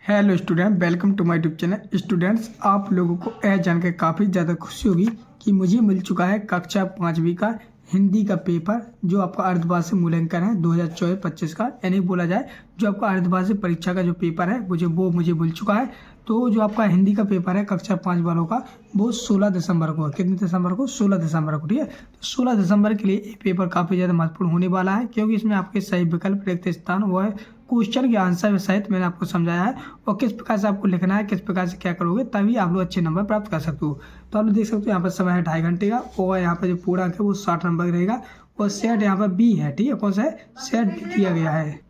Hello student, welcome to my YouTube channel. Students, आप लोगों को यह जानकर काफ़ी ज़्यादा खुशी होगी कि मुझे मिल चुका है कक्षा 5वीं का हिंदी का पेपर, जो आपका अर्धवार्षिक मूल्यांकन है 2024-25 का, यानी बोला जाए जो आपका अर्धवार्षिक परीक्षा का जो पेपर है वो मुझे मिल चुका है। तो जो आपका हिंदी का पेपर है कक्षा 5 वालों का, वो 16 दिसंबर को है। कितने दिसंबर को? 16 दिसंबर को, ठीक है। तो 16 दिसंबर के लिए ये पेपर काफ़ी ज़्यादा महत्वपूर्ण होने वाला है, क्योंकि इसमें आपके सही विकल्प, रिक्त स्थान, वो है क्वेश्चन के आंसर सहित मैंने आपको समझाया है और किस प्रकार से आपको लिखना है, किस प्रकार से क्या करोगे, तभी आप लोग अच्छे नंबर प्राप्त कर सकते हो। तो आप लोग देख सकते हो यहाँ पर समय है 2.5 घंटे का, और यहाँ पर जो पूर्णांक है वो 60 नंबर रहेगा, और सेट यहाँ पर बी है, ठीक है। कौन सा है? सेट बी किया गया है।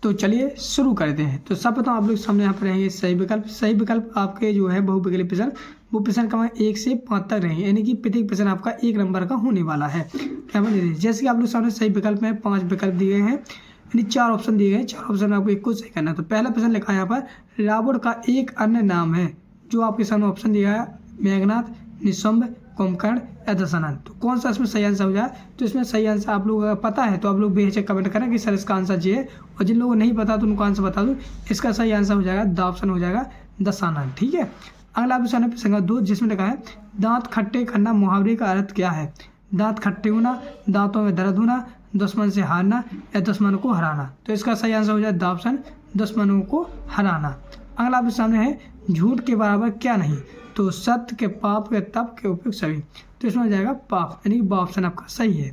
तो चलिए शुरू करते हैं। तो सब बताओ, आप लोग सामने यहाँ पर रहेंगे सही विकल्प। सही विकल्प आपके जो है बहुविकल्प प्रश्न, वो प्रश्न क्रमांक 1 से 5 तक रहेंगे, यानी कि प्रत्येक प्रश्न आपका 1 नंबर का होने वाला है। क्या बोले? जैसे कि आप लोग सामने सही विकल्प में 5 विकल्प दिए गए हैं, यानी 4 ऑप्शन दिए गए हैं। 4 ऑप्शन में आपको एक को सही करना है। तो पहला प्रश्न लिखा है यहाँ पर, रावण का एक अन्य नाम है। जो आपके सामने ऑप्शन दिया है, मेघनाथ, निशुंभ, कुंभकर्ण या दशानन। तो कौन सा इसमें सही आंसर हो जाए? तो इसमें सही आंसर आप लोग अगर पता है तो आप लोग बेहिचक कमेंट करें कि सर इसका आंसर ये है, और जिन लोगों को नहीं पता तो उनको आंसर बता दूँ। इसका सही आंसर हो जाएगा द ऑप्शन हो जाएगा दशानन, ठीक है। अगला प्रश्न है प्रश्न 2, जिसमें लिखा है, दांत खट्टे करना मुहावरे का अर्थ क्या है? दांत खट्टे होना, दांतों में दर्द होना, दुश्मन से हारना या दुश्मनों को हराना। तो इसका सही आंसर हो जाए द ऑप्शन दुश्मनों को हराना। अगला आपके सामने है, झूठ के बराबर क्या नहीं? तो सत्य के, पाप के, तप के, उपयुक्त सभी। तो इसमें हो जाएगा पाप, यानी कि ऑप्शन आपका सही है।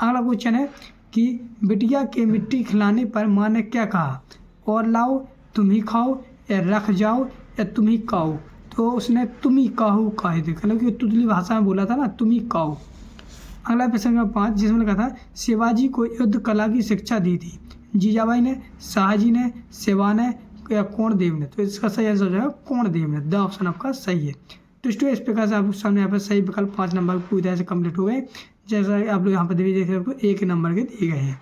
अगला क्वेश्चन है कि बिटिया के मिट्टी खिलाने पर माँ ने क्या कहा? और लाओ, तुम ही खाओ, या रख जाओ, या तुम ही खाओ। तो उसने तुम ही काहू कहे थे, मतलब कि तुतली भाषा में बोला था ना, तुम ही खाओ। अगला प्रश्न नंबर 5, जिसमें लिखा था, शिवाजी को युद्ध कला की शिक्षा दी थी। जीजाबाई ने, शाहजी ने, शिवा ने या कोणदेव ने। तो इसका सही आंसर हो जाएगा कोणदेव ने। द ऑप्शन आपका सही है। तो इस प्रकार से आपके सामने यहाँ पर सही विकल्प 5 नंबर पूरी तरह से कंप्लीट हो गए, जैसा आप लोग यहाँ पर देख सकते हो 1 नंबर के दिए गए हैं।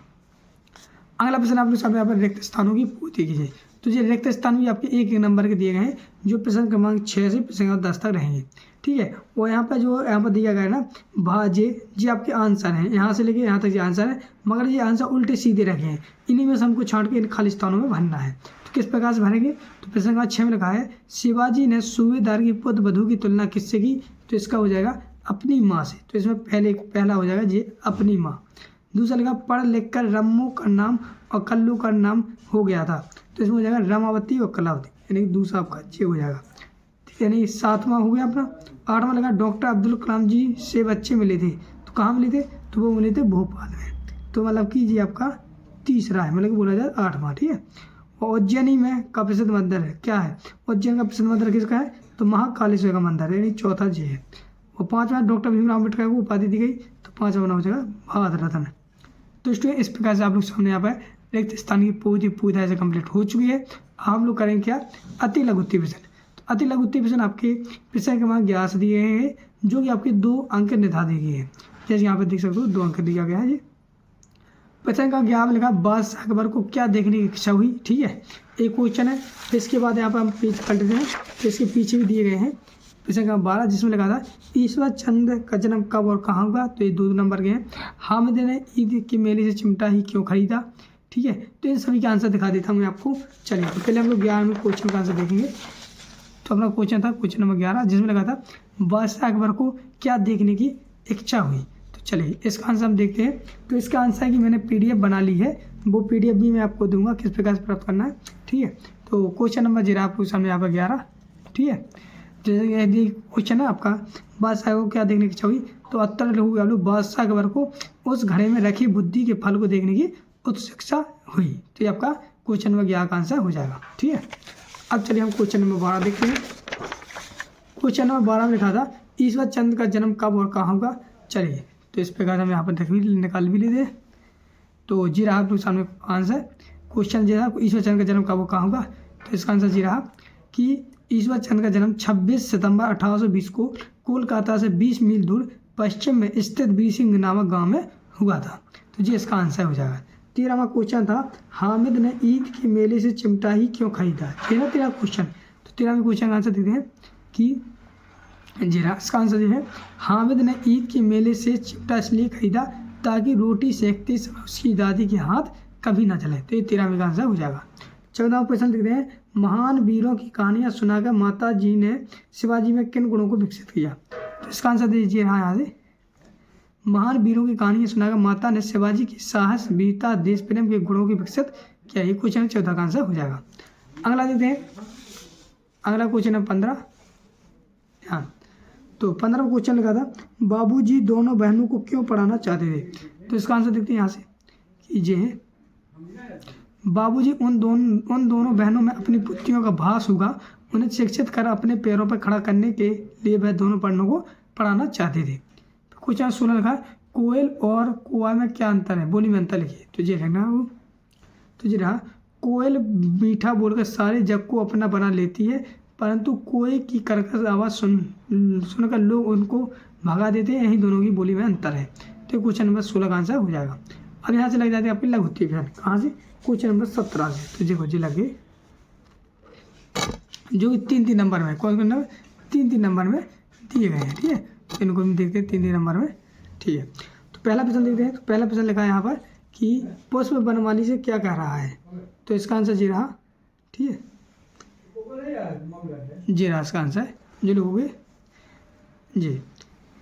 अगला प्रश्न आप लोग सामने यहाँ पर रिक्त स्थानों की पूर्ति कीजिए। तो ये रिक्त स्थान भी आपके 1 नंबर के दिए गए हैं, जो प्रश्न क्रमांक 6 से प्रश्न क्रमांक 10 तक रहेंगे, ठीक है। और यहाँ पर जो यहाँ पर दिया गया है ना, भाजे, ये आपके आंसर हैं, यहाँ से लेके यहाँ तक ये आंसर है, मगर ये आंसर उल्टे सीधे रखे हैं। इन्हीं में से हमको छांट के इन खाली स्थानों में भरना है। तो किस प्रकार से भरेंगे? तो प्रश्न क्रमांक 6 में लिखा है, शिवाजी ने सूबेदार की पुत्र वधू की तुलना किससे की? तो इसका हो जाएगा अपनी माँ से। तो इसमें पहला हो जाएगा ये अपनी माँ। दूसरा लिखा, पढ़ लिख कर रम्मू का नाम और कल्लू का नाम हो गया था। तो इसमें हो जाएगा रमावती और कलावती, यानी दूसरा आपका ये हो जाएगा, ठीक है। यानी 7वां हो गया अपना। 8वां लगा, डॉक्टर अब्दुल कलाम जी से बच्चे मिले थे। तो कहाँ मिले थे? तो वो मिले थे भोपाल में। तो मतलब कि ये आपका तीसरा है, मतलब कि बोला जाए 8वां, ठीक है। और उज्जैनी में का प्रसिद्ध मंदिर है, क्या है? उज्जैन का प्रसिद्ध मंदिर किसका है? तो महाकालेश्वर का मंदिर है, यानी चौथा जी है। और 5वां, डॉक्टर भीमराव अम्बेडकर को उपाधि दी गई। तो 5वां हो जाएगा भारत रत्न। तो इस प्रकार से आप लोग सामने यहाँ पर रिक्त स्थान की पूरी तरह से कंप्लीट हो चुकी है। हम लोग करेंगे क्या? अति लघुत्तरीय प्रश्न। तो अति लघुत्तरीय प्रश्न आपके प्रश्न क्रमांक 11 से दिए गए हैं, जो कि आपके 2 अंक निर्धारित दिए गए हैं। जैसे यहाँ पर देख सकते हो 2 अंक दिया गया है। ये प्रश्न का 11 में लिखा, बादशाह अकबर को क्या देखने की इच्छा हुई, ठीक है। एक क्वेश्चन है। इसके बाद यहाँ पर हम पेज पलटते हैं, तो इसके पीछे भी दिए गए हैं। प्रश्न का 12, जिसमें लिखा था, ईश्वर चंद्र का जन्म कब और कहाँ हुआ? तो ये 2 नंबर के हैं। हामिद ने ईद के मेले से चिमटा ही क्यों खरीदा, ठीक है। तो इन सभी के आंसर दिखा देता हूँ मैं आपको। चलिए, तो पहले हम लोग 11वें क्वेश्चन का आंसर देखेंगे। तो अपना क्वेश्चन था क्वेश्चन नंबर 11, जिसमें लिखा था, बादशाह अकबर को क्या देखने की इच्छा हुई। तो चलिए इसका आंसर हम देखते हैं। तो इसका आंसर है कि मैंने PDF बना ली है, वो PDF भी मैं आपको दूंगा किस प्रकार से प्राप्त करना है, ठीक है। तो क्वेश्चन नंबर 0 आपको सामने यहाँ पर 11, ठीक है। जैसे यदि क्वेश्चन है आपका, बादशाह को क्या देखने की इच्छा हुई, तो उत्तर लिखोगे आप लोग, बादशाह अकबर को उस घड़े में रखी बुद्धि के फल को देखने की उत्सुकता हुई। तो ये आपका क्वेश्चन नंबर 11 का आंसर हो जाएगा, ठीक है। अब चलिए हम क्वेश्चन नंबर 12 देखते हैं। क्वेश्चन नंबर 12 में लिखा था, ईश्वर चंद्र का जन्म कब और कहाँ होगा। चलिए, तो इस प्रकार हम यहाँ पर निकाल भी लेते हैं। तो जी रहा आप लोग सामने आंसर। क्वेश्चन जी रहा, ईश्वर चंद्र का जन्म कब और कहाँ होगा। तो इसका आंसर जी रहा कि ईश्वर चंद्र का जन्म 26 सितंबर 1820 को कोलकाता से 20 मील दूर पश्चिम में स्थित बीसिंग नामक गांव में हुआ था। तो जी इसका आंसर हो जाएगा। 13वां क्वेश्चन था, हामिद ने ईद के मेले से चिमटा ही क्यों खरीदा। ये ना 13वां क्वेश्चन। तो 13वें क्वेश्चन का आंसर देते हैं कि जी इसका आंसर जो है, हामिद ने ईद के मेले से चिमटा इसलिए खरीदा ताकि रोटी सेकते समय उसकी दादी के हाथ कभी ना जले। तो ये 13वें का आंसर हो जाएगा। 14वां क्वेश्चन लिखते हैं, महान वीरों की कहानियां सुनाकर माता जी ने शिवाजी में किन गुणों को विकसित किया। तो इसका आंसर दीजिए यहाँ से, महान वीरों की कहानियां सुनाकर माता ने शिवाजी की साहस, वीरता, देश प्रेम के गुणों की विकसित किया। ये क्वेश्चन 14 का आंसर हो जाएगा। अगला देखते हैं, अगला क्वेश्चन है 15। हाँ, तो 15वां क्वेश्चन लिखा था, बाबूजी दोनों बहनों को क्यों पढ़ाना चाहते थे। तो इसका आंसर देखते हैं यहाँ से कि ये बाबूजी उन दोनों बहनों में अपनी पुत्रियों का भास होगा, उन्हें शिक्षित कर अपने पैरों पर खड़ा करने के लिए वह दोनों बहनों को पढ़ाना चाहते थे। क्वेश्चन 16 लिखा, कोयल और कौवा में क्या अंतर है, बोली में अंतर लिखिए। तो ये लिखना वो, तो ये रहा, कोयल मीठा बोलकर सारे जग को अपना बना लेती है, परंतु कोयल की कर्कश आवाज़ सुनकर लोग उनको भगा देते हैं। यही दोनों की बोली में अंतर है। तो क्वेश्चन नंबर 16 का आंसर हो जाएगा। अब यहाँ से लग जाते हैं आपकी लघु उत्तरीय प्रश्न, कहाँ से, क्वेश्चन नंबर 17 से। तो देखो जी लगे, जो कि 3 नंबर में, कौन नंबर 3 नंबर में दिए गए हैं। ठीक है, इनको हम देखते हैं 3 नंबर में। ठीक है, तो पहला प्रश्न देखते हैं। तो पहला प्रश्न लिखा है यहाँ पर कि पुष्प बनमाली से क्या कह रहा है। तो इसका आंसर जी रहा। ठीक है, जी रहा इसका आंसर, जो लिखोगे जी,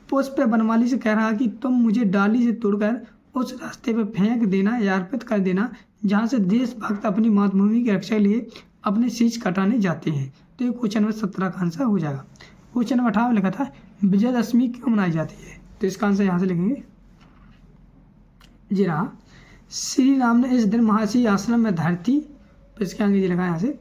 पुष्प बनमाली से कह रहा कि तुम मुझे डाली से तोड़कर उस रास्ते पर फेंक देना या अर्पित कर देना जहाँ से देशभक्त अपनी मातृभूमि की रक्षा के लिए अपने शीश कटाने जाते हैं। तो ये क्वेश्चन नंबर 17 का आंसर हो जाएगा। क्वेश्चन नंबर 18 में लिखा था, विजयदशमी क्यों मनाई जाती है। तो इसका आंसर यहाँ से लिखेंगे, जी रहा, श्री राम ने इस दिन महर्षि आश्रम में धरती, तो इसके आगे जी लिखा है यहाँ से,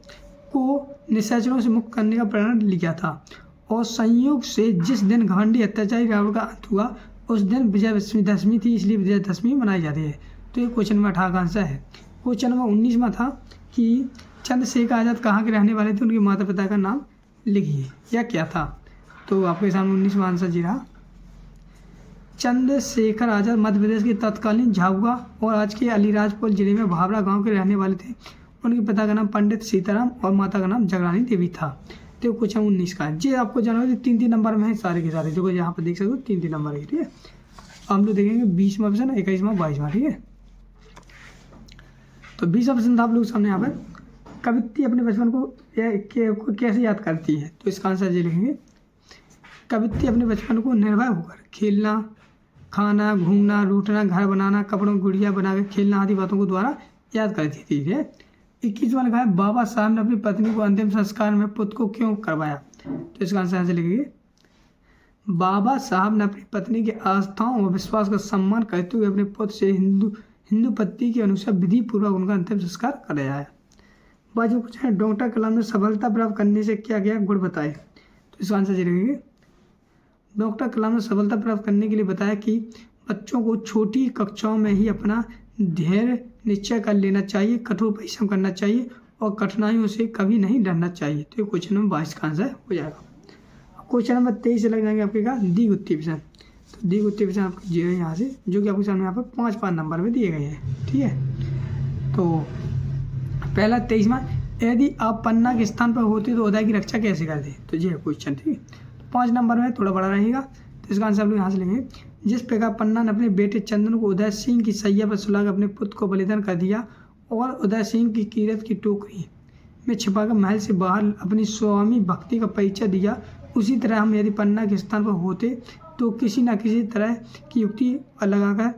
को निशाचरों से मुक्त करने का प्रण लिया था, और संयोग से जिस दिन घमंडी अत्याचारी रावण का अंत हुआ उस दिन विजयदशमी थी, इसलिए विजयदशमी मनाई जाती है। तो ये क्वेश्चन नंबर 18 का आंसर है। क्वेश्चन नंबर 19 में था कि चंद्रशेखर आज़ाद कहाँ के रहने वाले थे, उनके माता पिता का नाम लिखिए, या क्या था। तो आपके सामने 19वां आंसर जी रहा, चंद्रशेखर आज़ाद मध्य प्रदेश के तत्कालीन झाबुआ और आज के अलीराजपुर जिले में भावरा गांव के रहने वाले थे। उनके पिता का नाम पंडित सीताराम और माता का नाम जगरानी देवी था। तो क्वेश्चन 19 का है जी, आपको जानना 3 नंबर में है सारे के सारे। देखो यहाँ पर देख सकते हो 3 नंबर है। ठीक है, हम लोग देखेंगे 20वां प्रश्न, 21वां, 22वां। ठीक है, तो 20वां प्रश्न था आप लोग सामने यहाँ पर, कवित्री अपने बचपन को कैसे याद करती है। तो इसका आंसर जी लिखेंगे, कवित्री अपने बचपन को निर्भय होकर खेलना, खाना, घूमना, रूठना, घर बनाना, कपड़ों की गुड़िया बनाकर खेलना आदि बातों को द्वारा याद करती थी। ठीक है, 21वां लिखा है, बाबा साहब ने अपनी पत्नी को अंतिम संस्कार में पुत्र को क्यों करवाया। तो इसका आंसर ऐसे लिखिए, बाबा साहब ने अपनी पत्नी की आस्थाओं और विश्वास का सम्मान करते हुए अपने पुत्र से हिंदू पद्धति के अनुसार विधि पूर्वक उनका अंतिम संस्कार कराया। बाजू कुछ है, डॉक्टर कलाम ने सफलता प्राप्त करने से क्या गया गुण बताए। तो इसका आंसर लिखिए, डॉक्टर कलाम ने सफलता प्राप्त करने के लिए बताया कि बच्चों को छोटी कक्षाओं में ही अपना धैर्य निश्चय कर लेना चाहिए, कठोर परिश्रम करना चाहिए और कठिनाइयों से कभी नहीं डरना चाहिए। तो ये क्वेश्चन नंबर 22 का आंसर हो जाएगा। क्वेश्चन नंबर 23 से लग जाएंगे आपके का द्विग उत्तरीय प्रश्न। तो द्विग उत्तरीय प्रश्न आपके जी यहाँ से, जो कि आपके सामने यहाँ पर 5 नंबर में दिए गए हैं। ठीक है, तो पहला 23वां, यदि आप पन्ना के स्थान पर होते तो उदय की रक्षा कैसे करते। तो ये है क्वेश्चन। ठीक है, 5 नंबर में थोड़ा बड़ा रहेगा। तो इसका आंसर आप लोग यहाँ से लेंगे, जिस प्रकार पन्ना ने अपने बेटे चंदन को उदय सिंह की सैया पर सुलाकर अपने पुत्र को बलिदान कर दिया और उदय सिंह की कीरत की टोकरी में छिपाकर महल से बाहर अपनी स्वामी भक्ति का परिचय दिया, उसी तरह हम यदि पन्ना के स्थान पर होते तो किसी न किसी तरह की युक्ति लगाकर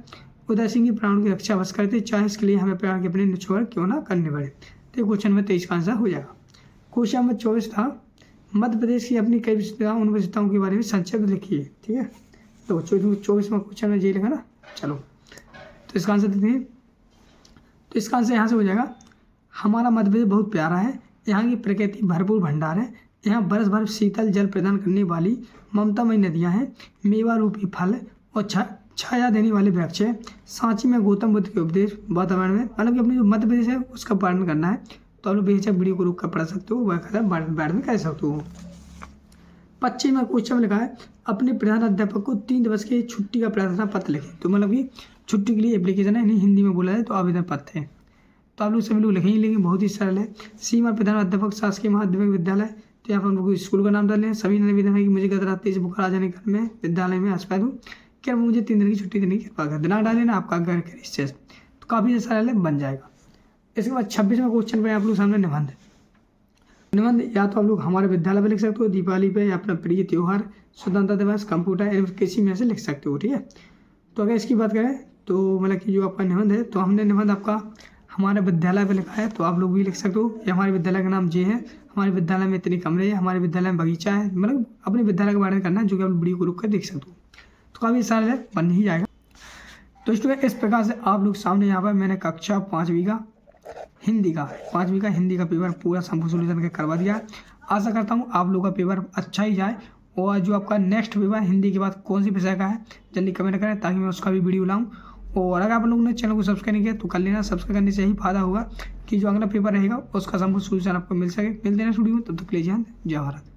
उदय सिंह की प्राणों की रक्षा अवश्य करते, चाहे इसके लिए हमें प्राण के अपने निछोड़ क्यों ना करने पड़े। तो क्वेश्चन नंबर 23 का आंसर हो जाएगा। क्वेश्चन नंबर 24 था, मध्य प्रदेश की अपनी कई विशेषताओं, उन विशेषताओं के बारे में संक्षिप्त लिखिए। ठीक है, तो 24वां क्वेश्चन में ये लिखा ना। चलो, तो इसका आंसर देते हैं। तो इसका आंसर यहाँ से हो जाएगा, हमारा मध्य प्रदेश बहुत प्यारा है, यहाँ की प्रकृति भरपूर भंडार है, यहाँ बरस भर शीतल जल प्रदान करने वाली ममतामयी नदियाँ हैं, मेवा रूपी फल और छाया देने वाले वृक्ष है। सांची में गौतम बुद्ध के उपदेश, वातावरण में, मतलब कि अपनी जो मध्य प्रदेश है उसका पालन करना है। तो आप लोग बेहिचक वीडियो को रोक कर पढ़ सकते हो, वह बैठ में कह सकते हो। 25 में क्वेश्चन में लिखा है, अपने प्रधान अध्यापक को 3 दिवस की छुट्टी का प्रार्थना पत्र लिखें। तो मतलब कि छुट्टी के लिए एप्लीकेशन है, नहीं हिंदी में बोला है तो आवेदन पत्र है। तो आप लोग सभी लोग लिखेंगे, लेकिन बहुत ही सरल है। सीमा प्रधान अध्यापक शासकीय माध्यमिक विद्यालय, तो यहाँ पर हम लोग स्कूल का नाम डालें। सभी ने निवेदन है कि मुझे गत रात 23 बुखार आ जाने के में विद्यालय में अस्पताल हूँ, क्या मुझे 3 दिन की छुट्टी देने की कृपा कर, दिनांक डाले ना आपका घर के रिश्ते, तो काफ़ी सरल है, बन जाएगा। इसके बाद 26वें क्वेश्चन पे आप लोग सामने निबंध। निबंध या तो आप लोग हमारे विद्यालय पे लिख सकते हो, दीपावली पे, या अपना प्रिय त्यौहार, स्वतंत्रता दिवस, कंप्यूटर, इनमें किसी में से लिख सकते हो। ठीक है, तो अगर इसकी बात करें तो मतलब कि जो आपका निबंध है, तो हमने निबंध आपका हमारे विद्यालय पे लिखा है, तो आप लोग भी लिख सकते हो। ये हमारे विद्यालय का नाम ये है, हमारे विद्यालय में इतने कमरे हैं, हमारे विद्यालय में बगीचा है, मतलब अपने विद्यालय के बारे में करना है, जो कि आप वीडियो को रुक कर देख सकते हो। तो काफ़ी सारा बन ही जाएगा। तो स्टूडेंट इस प्रकार से आप लोग सामने यहाँ पर मैंने कक्षा 5वीं का हिंदी का पेपर पूरा संपूर्ण सोल्यूशन करवा दिया। आशा करता हूँ आप लोगों का पेपर अच्छा ही जाए, और जो आपका नेक्स्ट पेपर हिंदी के बाद कौन सी विषय का है जल्दी कमेंट करें, ताकि मैं उसका भी वीडियो लाऊं। और अगर आप लोगों ने चैनल को सब्सक्राइब नहीं किया तो कर लेना। सब्सक्राइब करने से यही फायदा होगा कि जो अगला पेपर रहेगा उसका संपूर्ण सोल्यूशन आपको मिल सके। मिलते हैं स्टूडियो में, तब तक के लिए जय भारत।